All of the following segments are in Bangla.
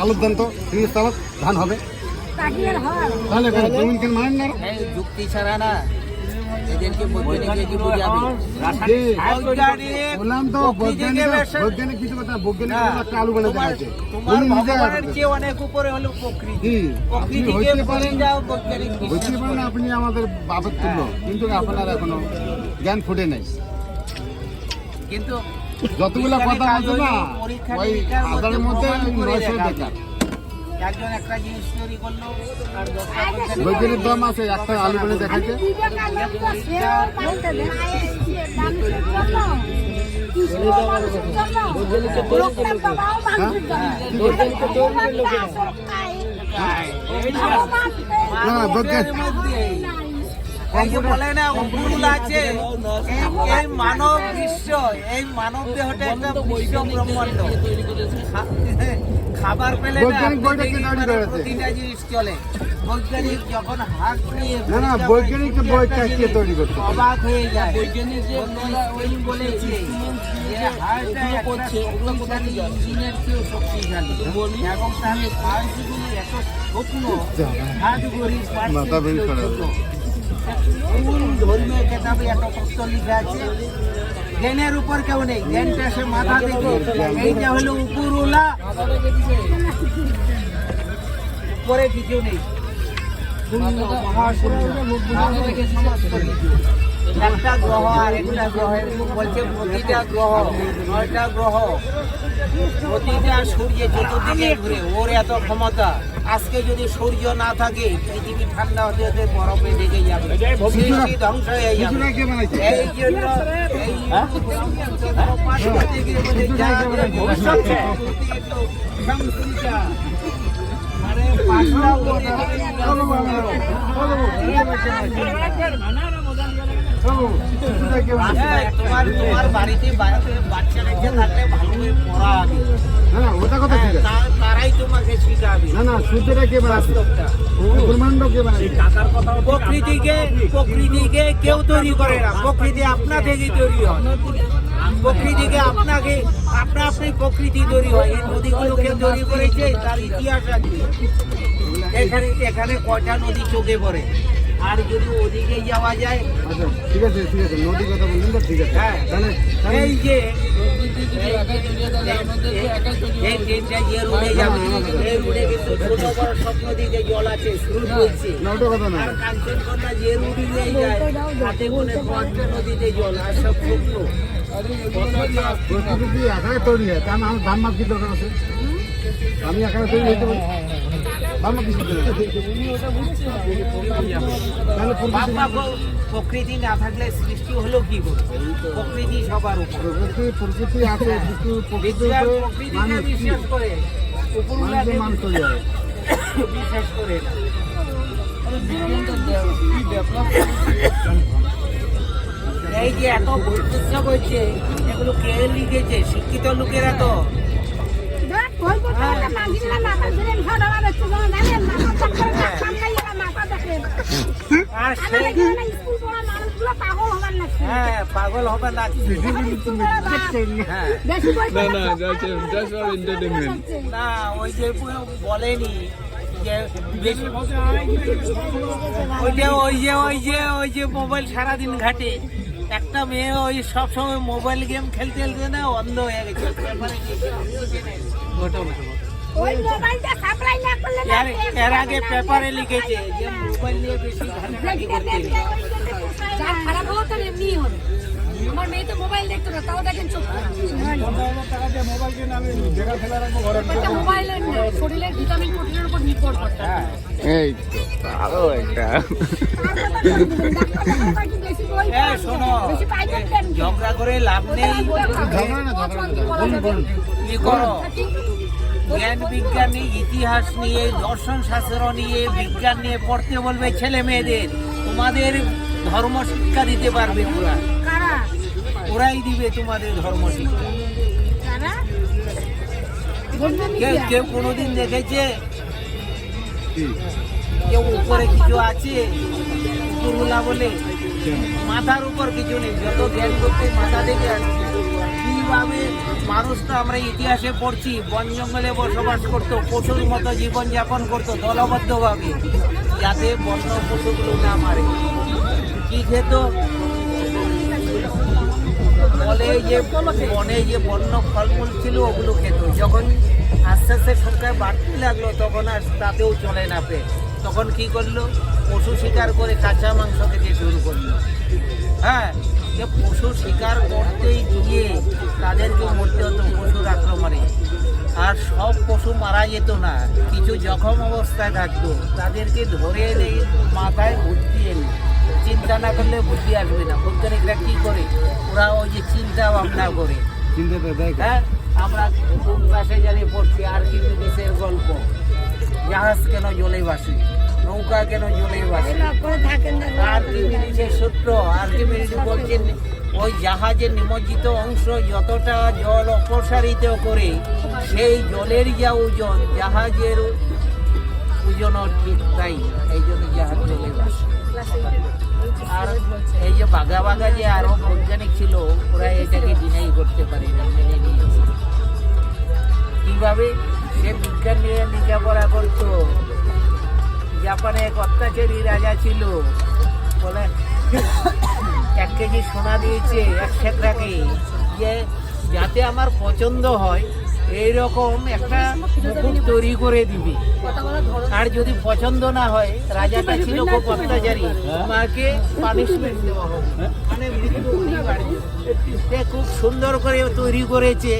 আলুর ধান তো 30 সাল ধান হবে তাহলে জমিন কেন মানেন না যুক্তি ছাড়া না এদেরকে বৈজ্ঞানিক কি বোঝাবে বললাম তো বৈজ্ঞানিক কিছু কথা বৈজ্ঞানিক একটা আলু বানাতে দেখাচ্ছে তোমার ভগবানের চেয়ে অনেক উপরে হলো প্রকৃতি প্রকৃতিকে পারেন যাও বৈজ্ঞানিক বুঝতে পারেন আপনি আমাদের বাপের তুল্য কিন্তু আপনার এখনো জ্ঞান ফুটে নাই কিন্তু যতগুলো কথা বলছে না ওই হাজারের মধ্যে 900 বেকার একজন একটা জিনিস তৈরি করলো আর বৈজ্ঞানিক দাম আছে একটা আলু বানিয়ে দেখাচ্ছে না বৈজ্ঞানিক বলে না অঙ্কুর আছে এই মানব বিশ্ব এই মানব দেহটা একটা বিশ্ব ব্রহ্মাণ্ড খাবার পেলে প্রতিটা জিনিস চলে বৈজ্ঞানিক যখন হাত নিয়ে না বৈজ্ঞানিক বইটা কে তৈরি করছে অবাক হয়ে যায় বৈজ্ঞানিক যে বলেছে যে হাড়টা করছে ইঞ্জিনের চেয়েও শক্তিশালী এবং তাহলে হাড়গুলো এত স্বপ্ন হাড়গুলির ধর্মীয় কেতাবে একটা তত্ত্ব লিখা আছে জ্ঞানের উপর কেউ নেই জ্ঞানটা সে মাথা থেকে এইটা হলো উপরওয়ালা উপরে কিছু নেই একটা গ্রহ আর একটা গ্রহ বলছে প্রতিটা গ্রহ 9টা গ্রহ প্রতিটা সূর্য চতুর্দিকে ঘুরে ওর এত ক্ষমতা আজকে যদি সূর্য না থাকে পৃথিবী ঠান্ডা হতে হতে বরফে ঢেকে যাবে সৃষ্টি ধ্বংস হয়ে যাবে এই জন্য তোমার বাড়িতে বাচ্চা রেখে থাকলে ভালোভাবে পড়াবে ওটা কথা ঠিক আছে তারাই তোমাকে শিখাবে না সূর্যটা কে বানাচ্ছে ব্রহ্মাণ্ড কে বানাচ্ছে প্রকৃতিকে কেউ তৈরি করে না প্রকৃতি আপনা থেকেই তৈরি হয় প্রকৃতিকে আপনাকে আপনি প্রকৃতি তৈরি হয় এই নদীগুলোকে তৈরি করেছে তার ইতিহাস আছে এখানে কয়টা নদী চোখে পড়ে আর যদি ওদিকে যাওয়া যায় ঠিক আছে নদী কথা বললেন তো ঠিক আছে তাহলে এই যে এই ট্রেনটা যে রুটে যাবে এই রুটে কিন্তু ছোট বড় সব নদীতে জল আছে স্রোত বইছে আর কাঞ্চনকন্যা যে রুটে যায় তাতে মনে 5টা নদীতে জল আর সব শুকনো প্রকৃতি একাই তৈরি হয় কারণ আমার দাম মাপ কি দরকার আছে আমি একাই তৈরি হইতে পারি প্রকৃতি না থাকলে সৃষ্টি হলো কি করে প্রকৃতি সবার উপর প্রকৃতি আছে প্রকৃতিকে বিশ্বাস করে বিশ্বাস করে এই যে এত বৈচিত্র্য বলছে এগুলো কে লিখেছে শিক্ষিত লোকেরা তো পাগল হবে না না ওই যে বলেনি যে বেশি ওই যে মোবাইল সারাদিন ঘাটে একটা মেয়ে ওই সবসময় মোবাইল গেম খেলতে না অন্ধ হয়ে গেছে এর আগে পেপারে লিখেছে যে মোবাইল নিয়ে বেশি ঘাটাঘাটি করতে খারাপ হলো তাহলে এমনিই হবে আমার মেয়ে তো মোবাইল দেখতো না তাও দেখেন চোখ মোবাইলের শরীরের ভিটামিন প্রোটিনের উপর নির্ভর করতে এই তো আরো একটা শোনো ঝগড়া করে লাভ নেই জ্ঞান বিজ্ঞান নিয়ে ইতিহাস নিয়ে দর্শন শাস্ত্র নিয়ে বিজ্ঞান নিয়ে পড়তে বলবে ছেলে মেয়েদের তোমাদের ধর্ম শিক্ষা দিতে পারবে ওরাই দিবে তোমাদের ধর্ম শিক্ষা কেউ কোনোদিন দেখেছে কেউ উপরে কিছু আছে উপরওয়ালা বলে মাথার উপর কিছু নেই যত জ্ঞান করতে মাথা থেকে আসছে কি কিভাবে মানুষ তো আমরা ইতিহাসে পড়ছি বন জঙ্গলে বসবাস করতো, পশুর মতো জীবনযাপন করতো দলবদ্ধভাবে, যাতে বন্য পশুগুলো না মারে। কি খেত? বনে যে বন্য ফলমূল ছিল ওগুলো খেত। যখন আস্তে আস্তে সংখ্যা বাড়তে লাগলো তখন আর তাতেও চলে না পেট, তখন কি করলো? পশু শিকার করে কাঁচা মাংস খেতে শুরু করলো। হ্যাঁ, যে পশু শিকার করতেই গিয়ে তাদেরকে মরতে হতো পশুর আক্রমণে। আর সব পশু মারা যেত না, কিছু জখম অবস্থায় থাকতো, তাদেরকে ধরে এনে মাথায় বুদ্ধি এনে, চিন্তা না করলে বুদ্ধি আসবে না। বৈজ্ঞানিকরা কি করে? ওরা ওই যে চিন্তা ভাবনা করে। হ্যাঁ, আমরা কোন ক্লাসে জানি পড়ছি আর্কিমিডিসের গল্প, জাহাজ কেন জলে ভাসে, নৌকা কেন জলে ভাসে। আর্কিমিডিসের সূত্র, আর্কিমিডিস বলছেন ওই জাহাজের নিমজ্জিত অংশ যতটা জল অপসারিত করে সেই জলের যা ওজন, জাহাজের ওজনও ঠিক তাই, এই জন্য জাহাজ জলে ভাসে। আর এই যে বাঘা বাঘা যে আরো বৈজ্ঞানিক ছিল, ওরা এটাকে ডিনাই করতে পারে না, মেনে নিয়েছে। কিভাবে? সে বিজ্ঞান নিয়ে লেখাপড়া করতো। জাপানে এক অত্যাচারী রাজা ছিল, বলে 1 কেজি সোনা দিয়েছে এক শেখরাকে, যে যাতে আমার পছন্দ হয় এইরকম একটা মুকুট তৈরি করে দিবি, আর যদি পছন্দ না হয়, রাজাটা ছিল খুব অত্যাচারী, আমাকে পানিশমেন্ট দেওয়া হবে, মানে মৃত্যু বাড়ি। সে খুব সুন্দর করে তৈরি করেছে,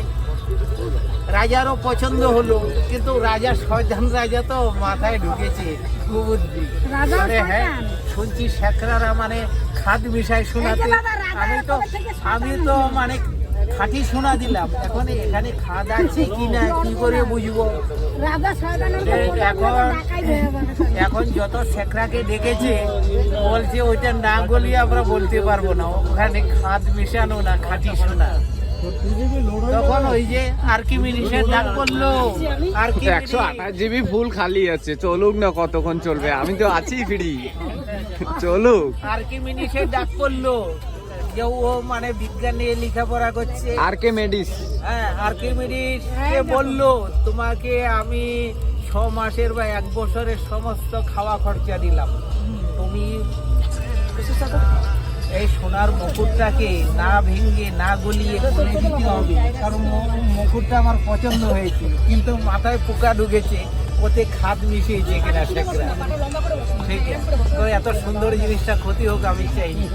রাজারও পছন্দ হলো, কিন্তু রাজা শয়তান রাজা তো মাথায় ঢুকেছে কুবুদ্ধি। হ্যাঁ, শুনছি শেখরারা মানে খাদ মিশাই শোনাতে, আমি তো মানে খাঁটি সোনা দিলাম, এখন এখানে খাদ আছে কি না কি করে বুঝবো? এখন যত শেখরাকে ডেকেছে বলছে ওইটা না বলিয়ে আমরা বলতে পারবো না, ওখানে খাদ মিশানো না খাঁটি সোনা। তখন ওই যে আর্কিমিডিসের ডাক পড়লো, 128 জিবি ফুল খালি আছে, চলুক না, কতক্ষণ চলবে, আমি তো আছি ফ্রি, চলুক। আর্কিমিডিসের ডাক পড়লো, যে ও মানে বিজ্ঞান নিয়ে লেখাপড়া করছে, আর্কিমিডিস। হ্যাঁ, আর্কিমিডিস বললো তোমাকে আমি 6 মাসের বা 1 বছরের সমস্ত খাওয়া খরচা দিলাম, তুমি এই সোনার মুকুটটাকে না ভেঙে না গলিয়ে খুলে দিতে হবে, কারণ মুকুটটা আমার পছন্দ হয়েছে, কিন্তু মাথায় পোকা ঢুকেছে, ওতে খাদ মিশিয়েছে কিনা শেখরা। ঠিক আছে, তো এত সুন্দর জিনিসটা ক্ষতি হোক আমি চাইনি।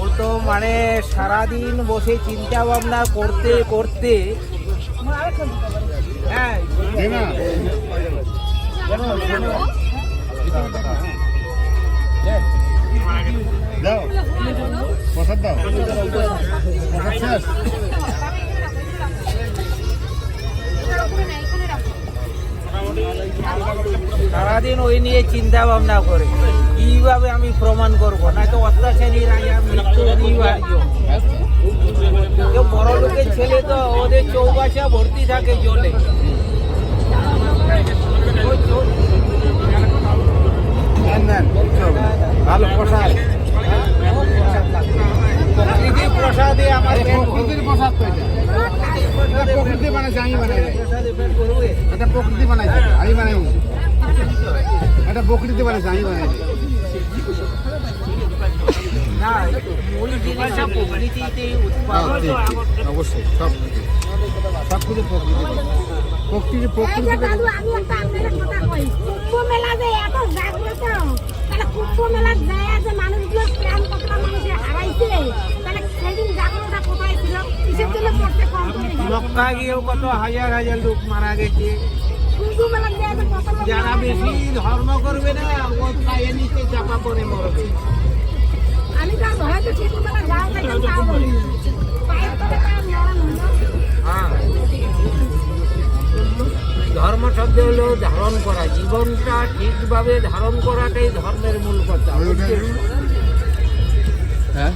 ও তো মানে সারাদিন বসে চিন্তা ভাবনা করতে করতে, হ্যাঁ, দাও প্রসাদ, দাও প্রসাদ শেষ। সারাদিন ওই নিয়ে চিন্তা ভাবনা করে কিভাবে আমি প্রমাণ করবো, না তো অত্যাচারী রাজা মৃত্যু অনিবার্য। বড় লোকের ছেলে তো ওদের চৌবাসা ভর্তি থাকে জলে, ভালো প্রসাদ, প্রকৃতির প্রসাদে আমার প্রকৃতির প্রসাদ তো এটা প্রকৃতি বানাইছে, আমি বানাই নাই, এটা প্রকৃতি বানাইছে, আমি বানাই, এটা প্রকৃতি বানাইছে, আমি বানাই না, মূল জিনিসটা প্রকৃতিতেই উৎপাদন। অবশ্যই সব কিছু প্রকৃতি, প্রকৃতি প্রকৃতি। দাদু, আমি একটা আপনাদের কথা কই, কুম্ভ মেলা যে এত জাগ্রত, তাহলে কুম্ভ মেলা যায় যে মানুষগুলো প্রাণ কতটা মানুষের হারাইছে, তাহলে সেদিন জাগ্রতটা কোথায় ছিল? কিসের জন্য করতে কম করে গেল? মক্কা গিয়েও কত হাজার হাজার লোক মারা গেছে। কুম্ভ মেলা যায় যে কত লোক যারা বেশি ধর্ম করবে না, ও পায়ে নিচে চাপা পড়ে মরবে। আমি তো হয়তো কুম্ভ মেলা যাও না, কেন তাও বলি পায়ের তলে তার মরণ হলো। হ্যাঁ, ধর্ম শব্দ হলো ধারণ করা, জীবনটা ঠিকভাবে ধারণ করাটাই ধর্মের মূল কথা। হ্যাঁ,